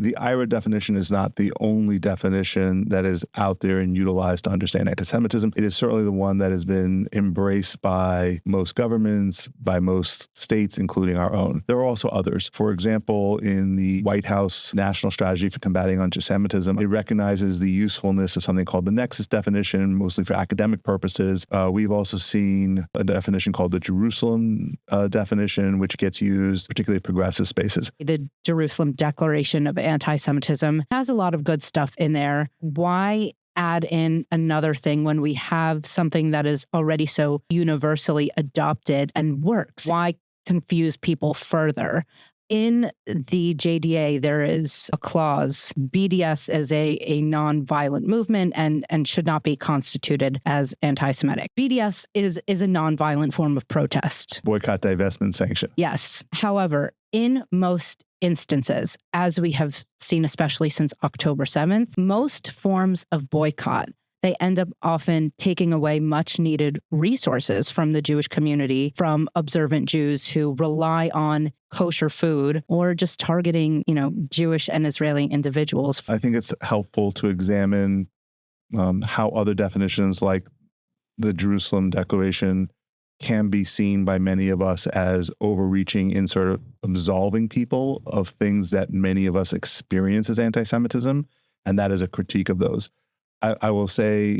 The IRA definition is not the only definition that is out there and utilized to understand anti-Semitism. It is certainly the one that has been embraced by most governments, by most states, including our own. There are also others. For example, in the White House National Strategy for Combating Anti-Semitism, it recognizes the usefulness of something called the nexus definition, mostly for academic purposes. We've also seen a definition called the Jerusalem definition, which gets used particularly in progressive spaces. The Jerusalem Declaration of Anti-Semitism has a lot of good stuff in there. Why add in another thing when we have something that is already so universally adopted and works? Why confuse people further? In the JDA, there is a clause, BDS is a nonviolent movement and should not be constituted as anti-Semitic. BDS is a nonviolent form of protest. Boycott, divestment, sanction. Yes. However, in most instances, as we have seen, especially since October 7th, most forms of boycott, they end up often taking away much needed resources from the Jewish community, from observant Jews who rely on kosher food, or just targeting, Jewish and Israeli individuals. I think it's helpful to examine how other definitions like the Jerusalem Declaration can be seen by many of us as overreaching in sort of absolving people of things that many of us experience as anti-Semitism, and that is a critique of those. I will say,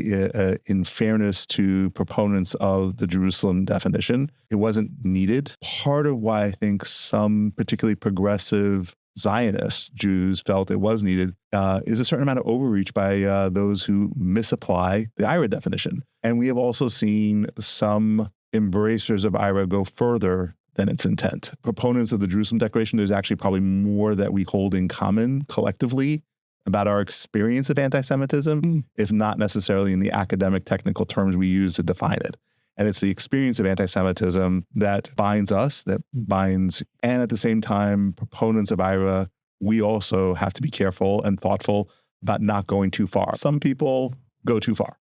in fairness to proponents of the Jerusalem definition, it wasn't needed. Part of why I think some particularly progressive Zionist Jews felt it was needed is a certain amount of overreach by those who misapply the IRA definition. And we have also seen some embracers of IRA go further than its intent. Proponents of the Jerusalem Declaration, there's actually probably more that we hold in common collectively about our experience of anti-Semitism, if not necessarily in the academic technical terms we use to define it. And it's the experience of anti-Semitism that binds us, and at the same time, proponents of IRA, we also have to be careful and thoughtful about not going too far. Some people go too far.